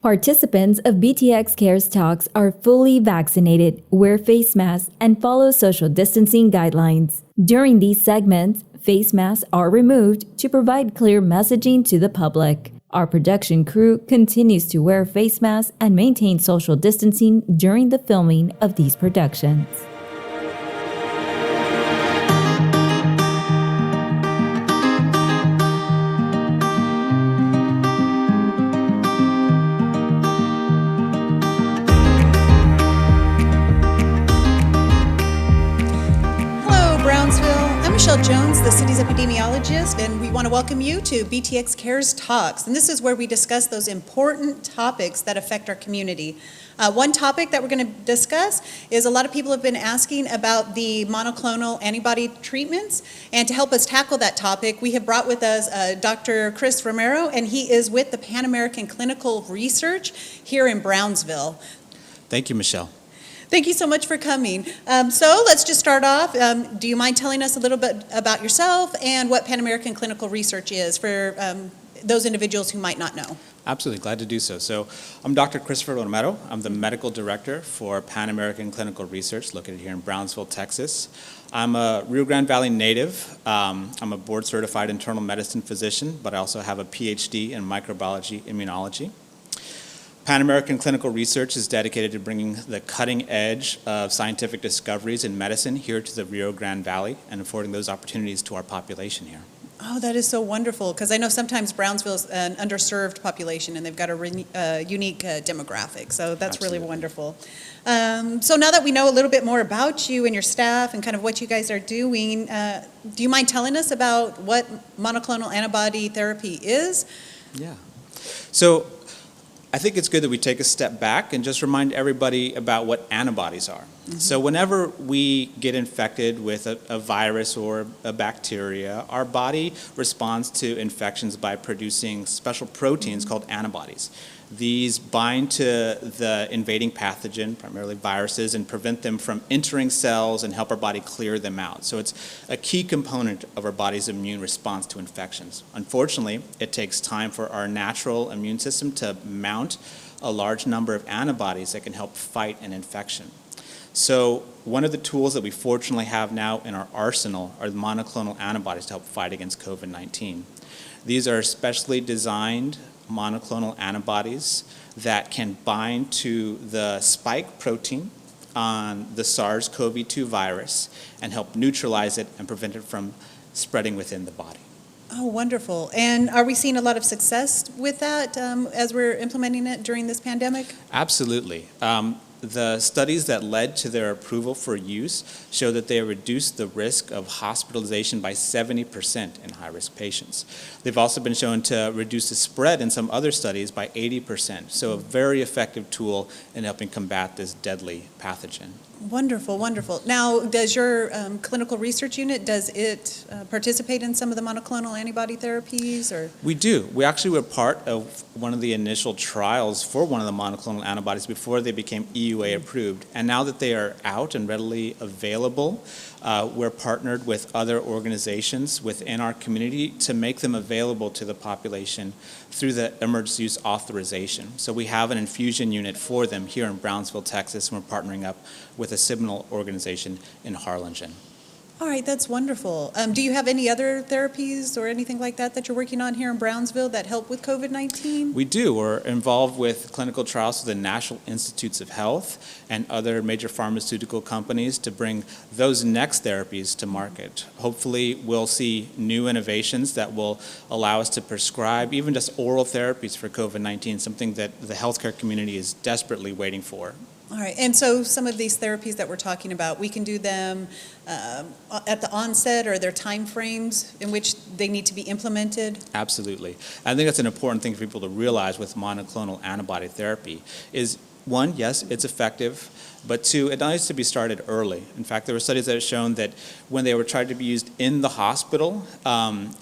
Participants of BTX Cares talks are fully vaccinated, wear face masks, and follow social distancing guidelines. During these segments, face masks are removed to provide clear messaging to the public. Our production crew continues to wear face masks and maintain social distancing during the filming of these productions. Jones, the city's epidemiologist, and we want to welcome you to BTX Cares Talks. And this is where we discuss those important topics that affect our community. One topic that we're going to discuss is a lot of people have been asking about the monoclonal antibody treatments. And to help us tackle that topic, we have brought with us Dr. Chris Romero, and he is with the Pan American Clinical Research here in Brownsville. Thank you, Michelle. Thank you so much for coming. So let's just start off. Do you mind telling us a little bit about yourself and what Pan American Clinical Research is for those individuals who might not know? Absolutely, glad to do so. So I'm Dr. Christopher Romero. I'm the medical director for Pan American Clinical Research located here in Brownsville, Texas. I'm a Rio Grande Valley native. I'm a board certified internal medicine physician, but I also have a PhD in microbiology immunology. Pan American Clinical Research is dedicated to bringing the cutting edge of scientific discoveries in medicine here to the Rio Grande Valley and affording those opportunities to our population here. Oh, that is so wonderful, because I know sometimes Brownsville is an underserved population and they've got a unique demographic, so that's Absolutely. Really wonderful. So now that we know a little bit more about you and your staff and kind of what you guys are doing, do you mind telling us about what monoclonal antibody therapy is? Yeah. So I think it's good that we take a step back and just remind everybody about what antibodies are. Mm-hmm. So whenever we get infected with a virus or a bacteria, our body responds to infections by producing special proteins called antibodies. These bind to the invading pathogen, primarily viruses, and prevent them from entering cells and help our body clear them out. So it's a key component of our body's immune response to infections. Unfortunately, it takes time for our natural immune system to mount a large number of antibodies that can help fight an infection. So one of the tools that we fortunately have now in our arsenal are the monoclonal antibodies to help fight against COVID-19. These are specially designed monoclonal antibodies that can bind to the spike protein on the SARS-CoV-2 virus and help neutralize it and prevent it from spreading within the body. Oh, wonderful. And are we seeing a lot of success with that as we're implementing it during this pandemic? Absolutely. The studies that led to their approval for use show that they reduced the risk of hospitalization by 70% in high-risk patients. They've also been shown to reduce the spread in some other studies by 80%, so a very effective tool in helping combat this deadly pathogen. Wonderful, wonderful. Now, does your clinical research unit, does it participate in some of the monoclonal antibody therapies? Or? We do. We actually were part of one of the initial trials for one of the monoclonal antibodies before they became EUA approved. And now that they are out and readily available, we're partnered with other organizations within our community to make them available to the population through the emergency use authorization. So we have an infusion unit for them here in Brownsville, Texas, and we're partnering up with a similar organization in Harlingen. All right, that's wonderful. Do you have any other therapies or anything like that that you're working on here in Brownsville that help with COVID-19? We do. We're involved with clinical trials with the National Institutes of Health and other major pharmaceutical companies to bring those next therapies to market. Hopefully, we'll see new innovations that will allow us to prescribe even just oral therapies for COVID-19, something that the healthcare community is desperately waiting for. All right, and so some of these therapies that we're talking about, we can do them at the onset, or their time frames in which they need to be implemented? Absolutely. I think that's an important thing for people to realize with monoclonal antibody therapy is, one, yes, it's effective, but two, it needs to be started early. In fact, there were studies that have shown that when they were tried to be used in the hospital,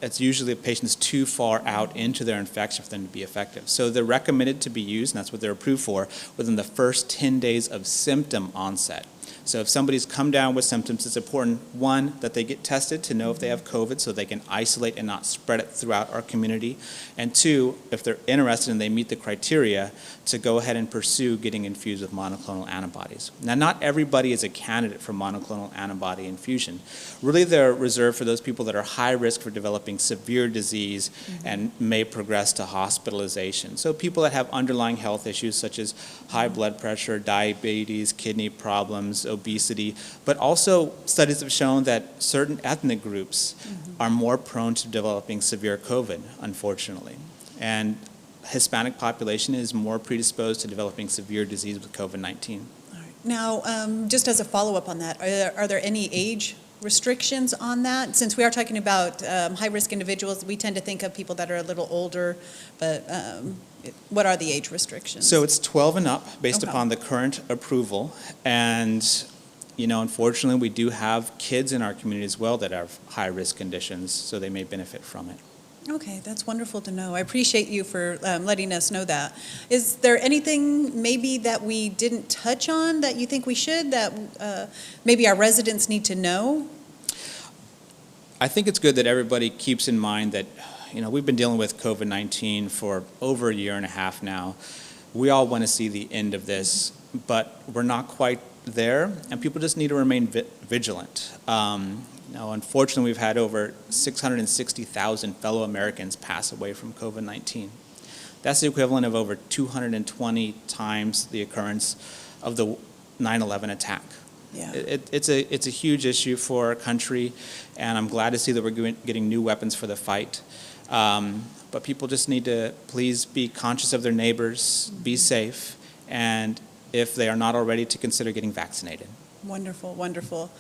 it's usually the patient's too far out into their infection for them to be effective. So they're recommended to be used, and that's what they're approved for, within the first 10 days of symptom onset. So if somebody's come down with symptoms, it's important, one, that they get tested to know if they have COVID so they can isolate and not spread it throughout our community. And two, if they're interested and they meet the criteria, to go ahead and pursue getting infused with monoclonal antibodies. Now, not everybody is a candidate for monoclonal antibody infusion. Really, they're reserved for those people that are high risk for developing severe disease and may progress to hospitalization. So people that have underlying health issues such as high blood pressure, diabetes, kidney problems, obesity, but also studies have shown that certain ethnic groups are more prone to developing severe COVID, unfortunately. And Hispanic population is more predisposed to developing severe disease with COVID-19. All right. Now, just as a follow-up on that, are there any age restrictions on that? Since we are talking about high-risk individuals, we tend to think of people that are a little older, but what are the age restrictions? So it's 12 and up based upon the current approval. And, you know, unfortunately, we do have kids in our community as well that have high-risk conditions, so they may benefit from it. Okay, that's wonderful to know. I appreciate you for letting us know that. Is there anything maybe that we didn't touch on that you think we should, that maybe our residents need to know? I think it's good that everybody keeps in mind that, you know, we've been dealing with COVID-19 for over a year and a half now. We all want to see the end of this, but we're not quite there, and people just need to remain vigilant. Now, unfortunately, we've had over 660,000 fellow Americans pass away from COVID-19. That's the equivalent of over 220 times the occurrence of the 9/11 attack. Yeah. It's a huge issue for our country, and I'm glad to see that we're getting new weapons for the fight. But people just need to please be conscious of their neighbors, be safe, and if they are not already, to consider getting vaccinated. Wonderful, wonderful.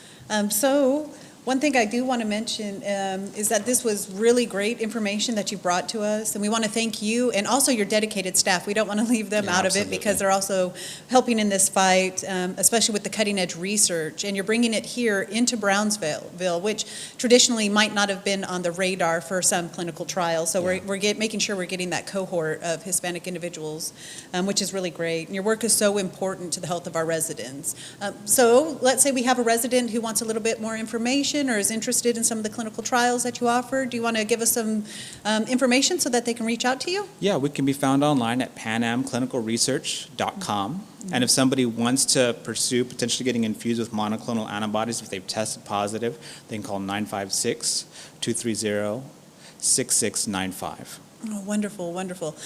So one thing I do want to mention is that this was really great information that you brought to us, and we want to thank you and also your dedicated staff. We don't want to leave them out of it because they're also helping in this fight, especially with the cutting-edge research, and you're bringing it here into Brownsville, which traditionally might not have been on the radar for some clinical trials. So we're making sure we're getting that cohort of Hispanic individuals, which is really great. And your work is so important to the health of our residents. So let's say we have a resident who wants a little bit more information or is interested in some of the clinical trials that you offer. Do you want to give us some information so that they can reach out to you? Yeah, we can be found online at panamclinicalresearch.com. And if somebody wants to pursue potentially getting infused with monoclonal antibodies, if they've tested positive, they can call 956-230-6695. Oh, wonderful, wonderful.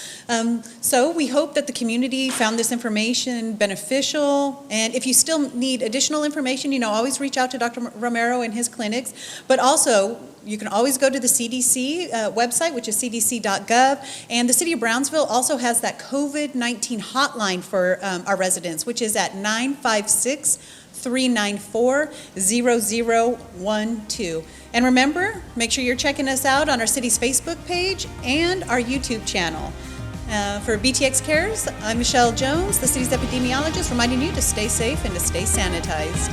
So we hope that the community found this information beneficial. And if you still need additional information, you know, always reach out to Dr. Romero and his clinics. But also, you can always go to the CDC website, which is cdc.gov. And the City of Brownsville also has that COVID-19 hotline for our residents, which is at 956-394-0012. And remember, make sure you're checking us out on our city's Facebook page and our YouTube channel. For BTX Cares, I'm Michelle Jones, the city's epidemiologist, reminding you to stay safe and to stay sanitized.